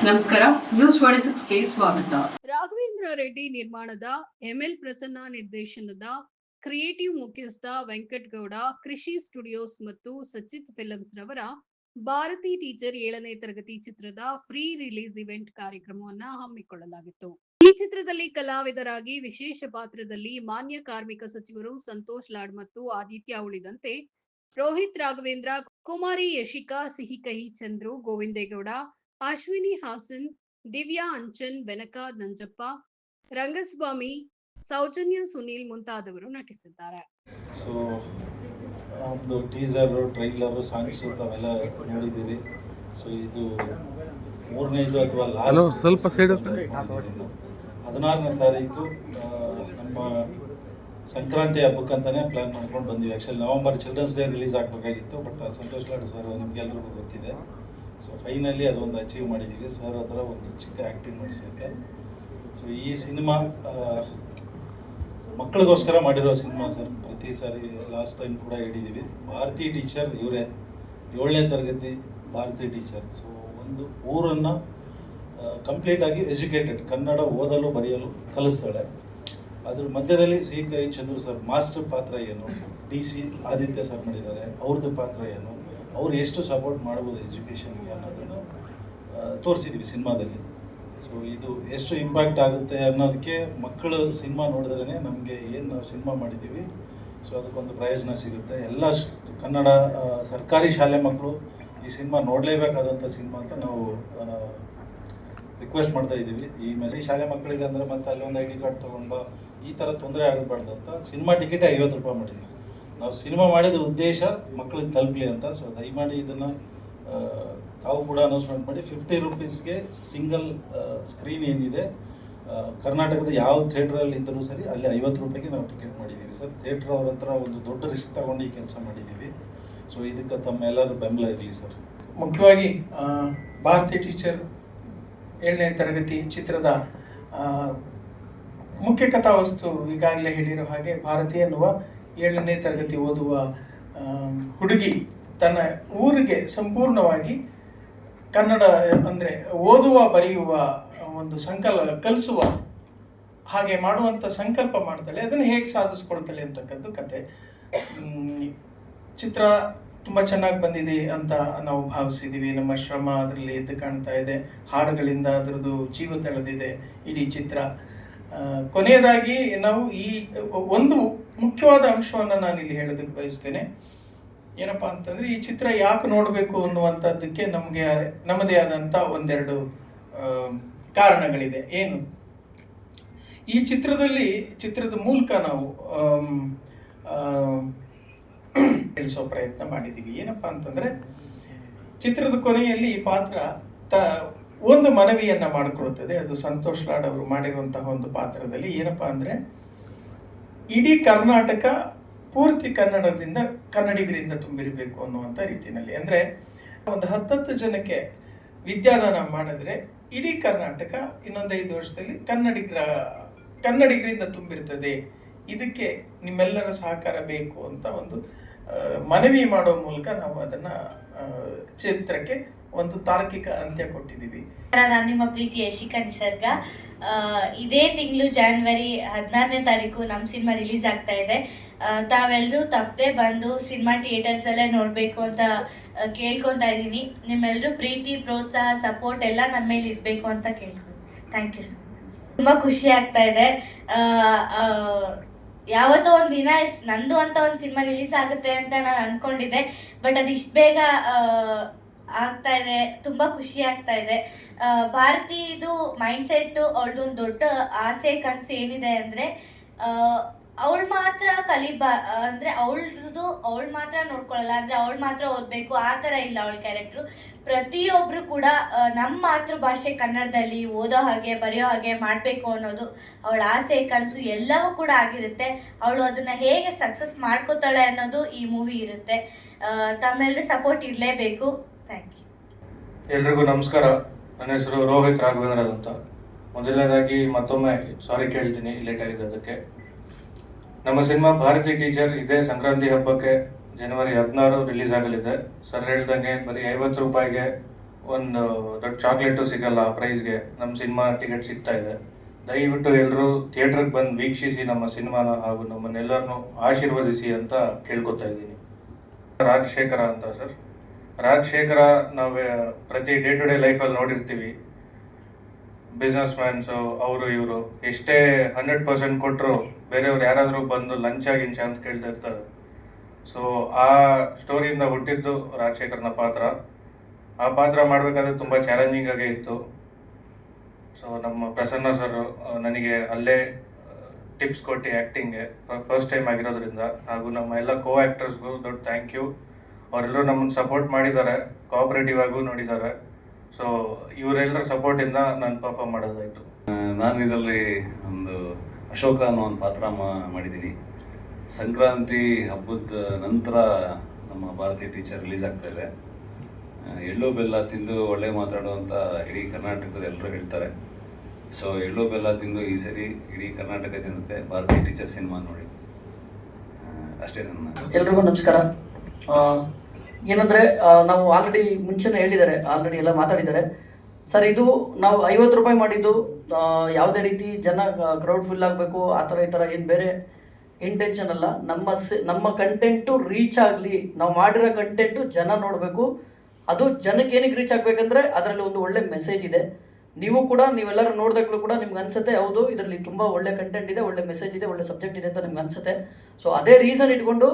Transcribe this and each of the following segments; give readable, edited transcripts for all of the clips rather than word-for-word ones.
ನಮಸ್ಕಾರ, ನ್ಯೂಸ್ 26ಗೆ ಸ್ವಾಗತ. ರಾಘವೇಂದ್ರ ರೆಡ್ಡಿ ನಿರ್ಮಾಣದ ಎಂಎಲ್ ಪ್ರಸನ್ನ ನಿರ್ದೇಶನದ ಕ್ರಿಯೇಟಿವ್ ಮುಖ್ಯಸ್ಥ ವೆಂಕಟಗೌಡ, ಕೃಷಿ ಸ್ಟುಡಿಯೋಸ್ ಮತ್ತು ಸಚಿತ್ ಫಿಲ್ಮ್ಸ್ ರವರ ಭಾರತಿ ಟೀಚರ್ 7ನೇ ತರಗತಿ ಚಿತ್ರದ ಫ್ರೀ ರಿಲೀಸ್ ಇವೆಂಟ್ ಕಾರ್ಯಕ್ರಮವನ್ನ ಹಮ್ಮಿಕೊಳ್ಳಲಾಗಿತ್ತು. ಈ ಚಿತ್ರದಲ್ಲಿ ಕಲಾವಿದರಾಗಿ ವಿಶೇಷ ಪಾತ್ರದಲ್ಲಿ ಮಾನ್ಯ ಕಾರ್ಮಿಕ ಸಚಿವರು ಸಂತೋಷ್ ಲಾಡ್ ಮತ್ತು ಆದಿತ್ಯ ಉಳಿದಂತೆ ರೋಹಿತ್ ರಾಘವೇಂದ್ರ, ಕುಮಾರಿ ಯಶಿಕಾ, ಸಿಹಿಕಹಿ ಚಂದ್ರು, ಗೋವಿಂದೇಗೌಡ, ಅಶ್ವಿನಿ ಹಾಸನ್, ದಿವ್ಯಾ ಅಂಚನ್, ಬೆನಕ ನಂಜಪ್ಪ, ರಂಗಸ್ವಾಮಿ, ಸೌಜನ್ಯ ಸುನೀಲ್ ಮುಂತಾದವರು ನಟಿಸಿದ್ದಾರೆ. ಸೊ ಒಂದು ಟೀಸರು, ಟ್ರೈಲರು, ಸಾಂಗ್ಸ್ ತಾವೆಲ್ಲ ನೋಡಿದ್ದೀರಿ. ಸೊ ಇದು ಮೂರನೇದು ಅಥವಾ ಲಾಸ್ಟ್ ಸ್ವಲ್ಪ ಸೈಡ್ 16ನೇ ತಾರೀಕು ನಮ್ಮ ಸಂಕ್ರಾಂತಿ ಹಬ್ಬಕ್ಕಂತಲೇ ಪ್ಲ್ಯಾನ್ ಮಾಡ್ಕೊಂಡು ಬಂದ್ವಿ. Actually November children's day release ಆಗಬೇಕಾಗಿತ್ತು, ಬಟ್ ಸಂತೋಷ್ ಲಾಡ್ ಸರ್ ನಿಮಗೆಲ್ರಿಗೂ ಗೊತ್ತಿದೆ. ಸೊ ಫೈನಲಿ ಅದೊಂದು ಅಚೀವ್ ಮಾಡಿದ್ದೀವಿ. ಸರ್ ಹತ್ರ ಒಂದು ಚಿಕ್ಕ ಆ್ಯಕ್ಟಿಂಗ್ ಮಾಡಿಸ್ಬೇಕು. ಸೊ ಈ ಸಿನಿಮಾ ಮಕ್ಕಳಿಗೋಸ್ಕರ ಮಾಡಿರೋ ಸಿನಿಮಾ ಸರ್. ಪ್ರತಿ ಸಾರಿ ಲಾಸ್ಟ್ ಟೈಮ್ ಕೂಡ ಹೇಳಿದ್ದೀವಿ. ಭಾರತಿ ಟೀಚರ್ ಇವರೇ, 7ನೇ ತರಗತಿ ಭಾರತಿ ಟೀಚರ್. ಸೊ ಒಂದು ಊರನ್ನು ಕಂಪ್ಲೀಟಾಗಿ ಎಜುಕೇಟೆಡ್, ಕನ್ನಡ ಓದಲು ಬರೆಯಲು ಕಲಿಸ್ತಾಳೆ. ಅದ್ರ ಮಧ್ಯದಲ್ಲಿ ಸಿಹಿಕಹಿ ಚಂದ್ರು ಸರ್ ಮಾಸ್ಟರ್ ಪಾತ್ರ ಏನು, DC ಆದಿತ್ಯ ಸರ್ ಮಾಡಿದ್ದಾರೆ, ಅವ್ರದ್ದು ಪಾತ್ರ ಏನು, ಅವ್ರು ಎಷ್ಟು ಸಪೋರ್ಟ್ ಮಾಡ್ಬೋದು ಎಜುಕೇಷನ್ಗೆ ಅನ್ನೋದನ್ನು ತೋರಿಸಿದ್ವಿ ಸಿನಿಮಾದಲ್ಲಿ. ಸೊ ಇದು ಎಷ್ಟು ಇಂಪ್ಯಾಕ್ಟ್ ಆಗುತ್ತೆ ಅನ್ನೋದಕ್ಕೆ ಮಕ್ಕಳು ಸಿನಿಮಾ ನೋಡಿದ್ರೇ ನಮಗೆ ಏನು ನಾವು ಸಿನಿಮಾ ಮಾಡಿದ್ದೀವಿ ಸೊ ಅದಕ್ಕೊಂದು ಪ್ರಯೋಜನ ಸಿಗುತ್ತೆ. ಎಲ್ಲ ಕನ್ನಡ ಸರ್ಕಾರಿ ಶಾಲೆ ಮಕ್ಕಳು ಈ ಸಿನಿಮಾ ನೋಡಲೇಬೇಕಾದಂಥ ಸಿನಿಮಾ ಅಂತ ನಾವು ರಿಕ್ವೆಸ್ಟ್ ಮಾಡ್ತಾ ಇದ್ದೀವಿ. ಈ ಮೆಸೇಜ್ ಶಾಲೆ ಮಕ್ಕಳಿಗೆ ಅಂದರೆ ಮತ್ತೆ ಅಲ್ಲೊಂದು ID ಕಾರ್ಡ್ ತೊಗೊಂಡು ಈ ಥರ ತೊಂದರೆ ಆಗಬಾರ್ದು ಅಂತ ಸಿನಿಮಾ ಟಿಕೆಟೇ 50 ರೂಪಾಯಿ ಮಾಡಿದ್ದೀವಿ. ನಾವು ಸಿನಿಮಾ ಮಾಡಿದ ಉದ್ದೇಶ ಮಕ್ಕಳಿಗೆ ತಲುಪಲಿ ಅಂತ. ಸೊ ದಯಮಾಡಿ ಇದನ್ನು ತಾವು ಕೂಡ ಅನೌನ್ಸ್ಮೆಂಟ್ ಮಾಡಿ. 50 ರೂಪೀಸ್ಗೆ ಸಿಂಗಲ್ ಸ್ಕ್ರೀನ್ ಏನಿದೆ ಕರ್ನಾಟಕದ ಯಾವ ಥಿಯೇಟ್ರಲ್ಲಿ ಇದ್ದರೂ ಸರಿ ಅಲ್ಲಿ 50 ರೂಪಾಯಿಗೆ ನಾವು ಟಿಕೆಟ್ ಮಾಡಿದ್ದೀವಿ ಸರ್. ಥಿಯೇಟ್ರ್ ಅವ್ರ ಹತ್ರ ಒಂದು ದೊಡ್ಡ ರಿಸ್ಕ್ ತಗೊಂಡು ಈ ಕೆಲಸ ಮಾಡಿದ್ದೀವಿ. ಸೊ ಇದಕ್ಕೆ ತಮ್ಮೆಲ್ಲರ ಬೆಂಬಲ ಇರಲಿ ಸರ್. ಮುಖ್ಯವಾಗಿ ಭಾರತಿ ಟೀಚರ್ 7ನೇ ತರಗತಿ ಚಿತ್ರದ ಮುಖ್ಯ ಕಥಾವಸ್ತು ಈಗಾಗಲೇ ಹೇಳಿರೋ ಹಾಗೆ ಭಾರತಿ ಎನ್ನುವ 7ನೇ ತರಗತಿ ಓದುವ ಹುಡುಗಿ ತನ್ನ ಊರಿಗೆ ಸಂಪೂರ್ಣವಾಗಿ ಕನ್ನಡ ಅಂದರೆ ಓದುವ ಬರೆಯುವ ಒಂದು ಕಲಿಸುವ ಹಾಗೆ ಮಾಡುವಂಥ ಸಂಕಲ್ಪ ಮಾಡ್ತಾಳೆ. ಅದನ್ನು ಹೇಗೆ ಸಾಧಿಸ್ಕೊಳ್ತಾಳೆ ಅಂತಕ್ಕಂಥ ಕತೆ. ಚಿತ್ರ ತುಂಬ ಚೆನ್ನಾಗಿ ಬಂದಿದೆ ಅಂತ ನಾವು ಭಾವಿಸಿದ್ದೀವಿ. ನಮ್ಮ ಶ್ರಮ ಅದರಲ್ಲಿ ಎದ್ದು ಕಾಣ್ತಾ ಇದೆ. ಹಾಡುಗಳಿಂದ ಅದರದ್ದು ಜೀವ ತಳೆದಿದೆ ಇಡೀ ಚಿತ್ರ. ಕೊನೆಯದಾಗಿ ನಾವು ಈ ಒಂದು ಮುಖ್ಯವಾದ ಅಂಶವನ್ನು ನಾನಿಲ್ಲಿ ಹೇಳೋದಕ್ಕೆ ಬಯಸ್ತೇನೆ. ಏನಪ್ಪ ಅಂತಂದರೆ ಈ ಚಿತ್ರ ಯಾಕೆ ನೋಡಬೇಕು ಅನ್ನುವಂಥದ್ದಕ್ಕೆ ನಮ್ಮದೇ ಆದಂಥ ಒಂದೆರಡು ಕಾರಣಗಳಿದೆ. ಏನು ಈ ಚಿತ್ರದ ಮೂಲಕ ನಾವು ತಿಳಿಸೋ ಪ್ರಯತ್ನ ಮಾಡಿದ್ದೀವಿ. ಏನಪ್ಪ ಅಂತಂದರೆ ಚಿತ್ರದ ಕೊನೆಯಲ್ಲಿ ಈ ಪಾತ್ರ ಒಂದು ಮನವಿಯನ್ನ ಮಾಡಿಕೊಳ್ತದೆ. ಅದು ಸಂತೋಷ್ ಲಾಡ್ ಅವರು ಮಾಡಿರುವಂತಹ ಒಂದು ಪಾತ್ರದಲ್ಲಿ ಏನಪ್ಪಾ ಅಂದ್ರೆ ಇಡೀ ಕರ್ನಾಟಕ ಪೂರ್ತಿ ಕನ್ನಡಿಗರಿಂದ ತುಂಬಿರಬೇಕು ಅನ್ನುವಂಥ ರೀತಿಯಲ್ಲಿ. ಅಂದ್ರೆ ಒಂದು 10 ಜನಕ್ಕೆ ವಿದ್ಯಾದಾನ ಮಾಡಿದ್ರೆ ಇಡೀ ಕರ್ನಾಟಕ ಇನ್ನೊಂದು 5 ವರ್ಷದಲ್ಲಿ ಕನ್ನಡಿಗರಿಂದ ತುಂಬಿರ್ತದೆ. ಇದಕ್ಕೆ ನಿಮ್ಮೆಲ್ಲರ ಸಹಕಾರ ಬೇಕು ಅಂತ ಒಂದು ಮನವಿ ಮಾಡೋ ಮೂಲಕ ನಾವು ಅದನ್ನ ಚಿತ್ರಕ್ಕೆ ಒಂದು ತಾರ್ಕಿಕ ಅಂತ್ಯ ಕೊಟ್ಟಿದ್ದೀವಿ. ನಾನು ನಿಮ್ಮ ಪ್ರೀತಿಯ ಯಶಿಕಾ ನಿಸರ್ಗ. ಇದೇ ತಿಂಗಳು ಜನವರಿ 16ನೇ ತಾರೀಕು ನಮ್ಮ ಸಿನಿಮಾ ರಿಲೀಸ್ ಆಗ್ತಾ ಇದೆ. ತಾವೆಲ್ಲರೂ ತಪ್ಪದೆ ಬಂದು ಸಿನಿಮಾ ಥಿಯೇಟರ್ಸಲ್ಲೇ ನೋಡಬೇಕು ಅಂತ ಕೇಳ್ಕೊತಾ ಇದ್ದೀನಿ. ನಿಮ್ಮೆಲ್ಲರೂ ಪ್ರೀತಿ, ಪ್ರೋತ್ಸಾಹ, ಸಪೋರ್ಟ್ ಎಲ್ಲ ನಮ್ಮ ಮೇಲೆ ಇರಬೇಕು ಅಂತ ಕೇಳ್ಕೊಂಡು ಥ್ಯಾಂಕ್ ಯು. ತುಂಬ ಖುಷಿ ಆಗ್ತಾ ಇದೆ. ಯಾವತ್ತೋ ಒಂದು ದಿನ ನಂದು ಅಂತ ಒಂದು ಸಿನಿಮಾ ರಿಲೀಸ್ ಆಗುತ್ತೆ ಅಂತ ನಾನು ಅಂದ್ಕೊಂಡಿದ್ದೆ. ಬಟ್ ಅದು ಇಷ್ಟು ಬೇಗ ಆಗ್ತಾ ಇದೆ, ತುಂಬ ಖುಷಿ ಆಗ್ತಾ ಇದೆ. ಭಾರತಿದು ಮೈಂಡ್ಸೆಟ್ಟು, ಅವಳದು ಒಂದು ದೊಡ್ಡ ಆಸೆ ಕನಸು ಏನಿದೆ ಅಂದರೆ ಅವಳು ಮಾತ್ರ ಅಂದರೆ ಅವಳು ಮಾತ್ರ ನೋಡ್ಕೊಳ್ಳಲ್ಲ, ಅಂದರೆ ಅವಳು ಮಾತ್ರ ಓದಬೇಕು ಆ ಥರ ಇಲ್ಲ ಅವಳ ಕ್ಯಾರೆಕ್ಟ್ರು. ಪ್ರತಿಯೊಬ್ಬರು ಕೂಡ ನಮ್ಮ ಮಾತೃಭಾಷೆ ಕನ್ನಡದಲ್ಲಿ ಓದೋ ಹಾಗೆ ಬರೆಯೋ ಹಾಗೆ ಮಾಡಬೇಕು ಅನ್ನೋದು ಅವಳ ಆಸೆ ಕನಸು ಎಲ್ಲವೂ ಕೂಡ ಆಗಿರುತ್ತೆ. ಅವಳು ಅದನ್ನು ಹೇಗೆ ಸಕ್ಸಸ್ ಮಾಡ್ಕೋತಾಳೆ ಅನ್ನೋದು ಈ ಮೂವಿ ಇರುತ್ತೆ. ತಮ್ಮೆಲ್ಲರೂ ಸಪೋರ್ಟ್ ಇರಲೇಬೇಕು. Thank you. ಎಲ್ರಿಗೂ ನಮಸ್ಕಾರ. ನನ್ನ ಹೆಸರು ರೋಹಿತ್ ರಾಘವೇಂದ್ರ ಅಂತ. ಮೊದಲನೇದಾಗಿ ಮತ್ತೊಮ್ಮೆ ಸಾರಿ ಕೇಳ್ತೀನಿ ಲೇಟ್ ಆಗಿದ್ದಕ್ಕೆ. ನಮ್ಮ ಸಿನಿಮಾ ಭಾರತಿ ಟೀಚರ್ ಇದೇ ಸಂಕ್ರಾಂತಿ ಹಬ್ಬಕ್ಕೆ ಜನವರಿ 16 ರಿಲೀಸ್ ಆಗಲಿದೆ. ಸರ್ ಹೇಳ್ದಂಗೆ ಬರೀ 50 ರೂಪಾಯಿಗೆ ಒಂದು ದೊಡ್ಡ ಚಾಕ್ಲೇಟು ಸಿಗಲ್ಲ ಆ ಪ್ರೈಸ್ಗೆ ನಮ್ಮ ಸಿನಿಮಾ ಟಿಕೆಟ್ ಸಿಗ್ತಾ ಇದೆ. ದಯವಿಟ್ಟು ಎಲ್ಲರೂ ಥಿಯೇಟ್ರಿಗೆ ಬಂದು ವೀಕ್ಷಿಸಿ ನಮ್ಮ ಸಿನಿಮಾನ ಹಾಗೂ ನಮ್ಮನ್ನೆಲ್ಲರನ್ನೂ ಆಶೀರ್ವದಿಸಿ ಅಂತ ಕೇಳ್ಕೊತಾ ಇದ್ದೀನಿ. ರಾಜಶೇಖರ ಅಂತ ಸರ್. ರಾಜಶೇಖರ ನಾವು ಪ್ರತಿ ಡೇ ಟು ಡೇ ಲೈಫಲ್ಲಿ ನೋಡಿರ್ತೀವಿ. ಬಿಸ್ನೆಸ್ ಮ್ಯಾನ್ಸು ಅವರು ಇವರು ಎಷ್ಟೇ 100% ಕೊಟ್ಟರು ಬೇರೆಯವ್ರು ಯಾರಾದರೂ ಬಂದು ಲಂಚ ಗಿಂಚ ಅಂತ ಕೇಳ್ತಾ ಇರ್ತಾರೆ. ಸೊ ಆ ಸ್ಟೋರಿಯಿಂದ ಹುಟ್ಟಿದ್ದು ರಾಜಶೇಖರನ ಪಾತ್ರ. ಆ ಪಾತ್ರ ಮಾಡಬೇಕಾದ್ರೆ ತುಂಬ ಚಾಲೆಂಜಿಂಗ್ ಆಗೇ ಇತ್ತು. ಸೊ ನಮ್ಮ ಪ್ರಸನ್ನ ಸರ್ ನನಗೆ ಅಲ್ಲೇ ಟಿಪ್ಸ್ ಕೊಟ್ಟು ಆ್ಯಕ್ಟಿಂಗ್ಗೆ ಫಸ್ಟ್ ಟೈಮ್ ಆಗಿರೋದ್ರಿಂದ, ಹಾಗೂ ನಮ್ಮ ಎಲ್ಲ ಕೋ ಆ್ಯಕ್ಟರ್ಸ್ಗೂ ದೊಡ್ಡ ಥ್ಯಾಂಕ್ ಯು. ಅವರೆಲ್ಲರೂ ನಮ್ಮನ್ನು ಸಪೋರ್ಟ್ ಮಾಡಿದ್ದಾರೆ, ಕೋಆಪರೇಟಿವ್ ಆಗೂ ನೋಡಿದ್ದಾರೆ. ಸೊ ಇವರೆಲ್ಲರ ಸಪೋರ್ಟಿಂದ ನಾನು ಪರ್ಫಾರ್ಮ್ ಮಾಡೋದಾಯಿತು. ನಾನು ಇದರಲ್ಲಿ ಒಂದು ಅಶೋಕ ಅನ್ನೋ ಒಂದು ಪಾತ್ರ ಮಾಡಿದ್ದೀನಿ. ಸಂಕ್ರಾಂತಿ ಹಬ್ಬದ ನಂತರ ನಮ್ಮ ಭಾರತೀಯ ಟೀಚರ್ ರಿಲೀಸ್ ಆಗ್ತಾ ಇದೆ. ಎಳ್ಳು ಬೆಲ್ಲ ತಿಂದು ಒಳ್ಳೆ ಮಾತಾಡುವಂಥ ಇಡೀ ಕರ್ನಾಟಕದ ಎಲ್ಲರೂ ಹೇಳ್ತಾರೆ. ಸೊ ಎಳ್ಳು ಬೆಲ್ಲ ತಿಂದು ಈ ಸರಿ ಇಡೀ ಕರ್ನಾಟಕ ಜನತೆ ಭಾರತೀಯ ಟೀಚರ್ ಸಿನಿಮಾ ನೋಡಿ. ಅಷ್ಟೇ ನನ್ನ. ಎಲ್ರಿಗೂ ನಮಸ್ಕಾರ. ಏನಂದರೆ ನಾವು ಆಲ್ರೆಡಿ ಮುಂಚೆನೇ ಹೇಳಿದ್ದಾರೆ, ಆಲ್ರೆಡಿ ಎಲ್ಲ ಮಾತಾಡಿದ್ದಾರೆ ಸರ್. ಇದು ನಾವು 50 ರೂಪಾಯಿ ಮಾಡಿದ್ದು ಯಾವುದೇ ರೀತಿ ಜನ ಕ್ರೌಡ್ ಫುಲ್ ಆಗಬೇಕು ಆ ಥರ ಈ ಥರ ಏನು ಬೇರೆ ಇಂಟೆನ್ಷನ್ ಅಲ್ಲ. ನಮ್ಮ ಕಂಟೆಂಟು ರೀಚ್ ಆಗಲಿ, ನಾವು ಮಾಡಿರೋ ಕಂಟೆಂಟು ಜನ ನೋಡಬೇಕು. ಅದು ಜನಕ್ಕೆ ಏನಕ್ಕೆ ರೀಚ್ ಆಗಬೇಕಂದ್ರೆ ಅದರಲ್ಲಿ ಒಂದು ಒಳ್ಳೆ ಮೆಸೇಜ್ ಇದೆ. ನೀವೆಲ್ಲರೂ ನೋಡಿದಾಗಲೂ ಕೂಡ ನಿಮ್ಗೆ ಅನ್ಸುತ್ತೆ ಹೌದು ಇದರಲ್ಲಿ ತುಂಬ ಒಳ್ಳೆ ಕಂಟೆಂಟ್ ಇದೆ, ಒಳ್ಳೆ ಮೆಸೇಜ್ ಇದೆ, ಒಳ್ಳೆ ಸಬ್ಜೆಕ್ಟ್ ಇದೆ ಅಂತ ನಿಮ್ಗೆ ಅನ್ಸುತ್ತೆ. ಸೊ ಅದೇ ರೀಸನ್ ಇಟ್ಕೊಂಡು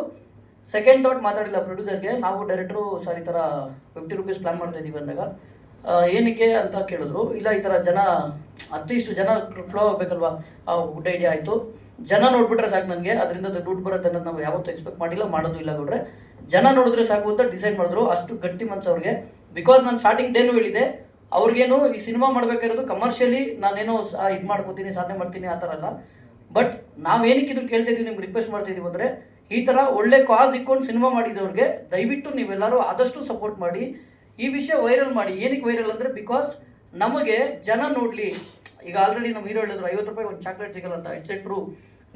ಸೆಕೆಂಡ್ ಥಾಟ್ ಮಾತಾಡಿಲ್ಲ ಪ್ರೊಡ್ಯೂಸರ್ಗೆ. ನಾವು ಡೈರೆಕ್ಟ್ರು ಸರ್ ಈ ಥರ 50 ರೂಪೀಸ್ ಪ್ಲ್ಯಾನ್ ಮಾಡ್ತಾ ಇದ್ದೀವಿ ಅಂದಾಗ ಏನಕ್ಕೆ ಅಂತ ಕೇಳಿದ್ರು. ಇಲ್ಲ ಈ ಥರ ಜನ ಅಟ್ಲೀಸ್ಟ್ ಜನ ಫ್ಲೋ ಆಗಬೇಕಲ್ವಾ, ಗುಡ್ ಐಡಿಯಾ ಆಯಿತು. ಜನ ನೋಡ್ಬಿಟ್ರೆ ಸಾಕು, ನನಗೆ ಅದರಿಂದ ದುಡ್ಡು ಬರುತ್ತೆ ಅನ್ನೋದು ನಾವು ಯಾವತ್ತೂ ಎಕ್ಸ್ಪೆಕ್ಟ್ ಮಾಡಿಲ್ಲ, ಮಾಡೋದು ಇಲ್ಲ ಗೌಡ್ರೆ. ಜನ ನೋಡಿದ್ರೆ ಸಾಕು ಅಂತ ಡಿಸೈಡ್ ಮಾಡಿದ್ರು. ಅಷ್ಟು ಗಟ್ಟಿ ಮನಸ್ಸು ಅವ್ರಿಗೆ. ಬಿಕಾಸ್ ನಾನು ಸ್ಟಾರ್ಟಿಂಗ್ ಡೇನು ಹೇಳಿದೆ ಅವ್ರಿಗೇನು ಈ ಸಿನಿಮಾ ಮಾಡಬೇಕಾಗಿರೋದು ಕಮರ್ಷಿಯಲಿ ನಾನೇನೋ ಇದು ಮಾಡ್ಕೋತೀನಿ, ಸಾಧನೆ ಮಾಡ್ತೀನಿ ಆ ಥರ ಅಲ್ಲ. ಬಟ್ ನಾವೇನಕ್ಕೆ ಇದನ್ನು ಕೇಳ್ತಿದ್ದೀವಿ, ನಿಮ್ಗೆ ರಿಕ್ವೆಸ್ಟ್ ಮಾಡ್ತಿದ್ದೀವಿ ಅಂದರೆ ಈ ಥರ ಒಳ್ಳೆ ಕಾಸ್ ಇಟ್ಕೊಂಡು ಸಿನಿಮಾ ಮಾಡಿದವ್ರಿಗೆ ದಯವಿಟ್ಟು ನೀವೆಲ್ಲರೂ ಆದಷ್ಟು ಸಪೋರ್ಟ್ ಮಾಡಿ, ಈ ವಿಷಯ ವೈರಲ್ ಮಾಡಿ. ಏನಕ್ಕೆ ವೈರಲ್ ಅಂದರೆ ಬಿಕಾಸ್ ನಮಗೆ ಜನ ನೋಡಲಿ. ಈಗ ಆಲ್ರೆಡಿ ನಮ್ಮ ಹೀರೋ ಹೇಳಿದ್ರು 50 ರೂಪಾಯಿ ಒಂದು ಚಾಕ್ಲೇಟ್ ಸಿಗಲ್ಲ ಅಂತ. It's A true.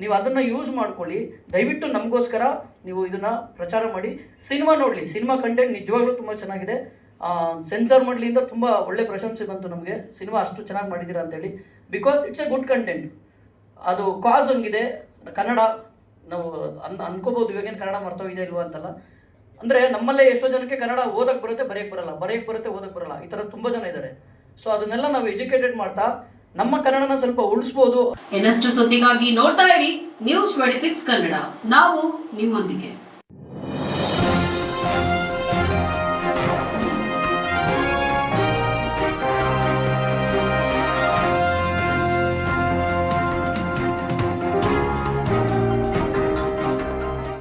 ನೀವು ಅದನ್ನು ಯೂಸ್ ಮಾಡ್ಕೊಳ್ಳಿ. ದಯವಿಟ್ಟು ನಮಗೋಸ್ಕರ ನೀವು ಇದನ್ನು ಪ್ರಚಾರ ಮಾಡಿ, ಸಿನಿಮಾ ನೋಡಲಿ. ಸಿನಿಮಾ ಕಂಟೆಂಟ್ ನಿಜವಾಗ್ಲೂ ತುಂಬ ಚೆನ್ನಾಗಿದೆ. ಸೆನ್ಸಾರ್ ಮಾಡಲಿಂದ ತುಂಬ ಒಳ್ಳೆ ಪ್ರಶಂಸೆ ಬಂತು ನಮಗೆ, ಸಿನಿಮಾ ಅಷ್ಟು ಚೆನ್ನಾಗಿ ಮಾಡಿದ್ದೀರಾ ಅಂತೇಳಿ. Because it's A good content. ಅದು ಕಾಸ್ ಹಂಗಿದೆ. ಕನ್ನಡ ನಾವು ಅನ್ಕೋಬೋದು ಇವಾಗೇನು ಕನ್ನಡ ಮರ್ತೋಗಿದೆ ಇಲ್ವಾ ಅಂತಲ್ಲ. ಅಂದರೆ ನಮ್ಮಲ್ಲೇ ಎಷ್ಟೋ ಜನಕ್ಕೆ ಕನ್ನಡ ಓದಕ್ಕೆ ಬರುತ್ತೆ, ಬರೆಯಕ್ಕೆ ಬರಲ್ಲ, ಬರೆಯಕ್ಕೆ ಬರುತ್ತೆ, ಓದಕ್ಕೆ ಬರಲ್ಲ. ಈ ಥರ ತುಂಬ ಜನ ಇದ್ದಾರೆ. ಸೊ ಅದನ್ನೆಲ್ಲ ನಾವು ಎಜುಕೇಟೆಡ್ ಮಾಡ್ತಾ ನಮ್ಮ ಕನ್ನಡನ ಸ್ವಲ್ಪ ಉಳಿಸ್ಬೋದು. ಇನ್ನಷ್ಟು ಸುದ್ದಿಗಾಗಿ ನೋಡ್ತಾ ಇರಿ News 26 ಕನ್ನಡ. ನಾವು ನಿಮ್ಮೊಂದಿಗೆ.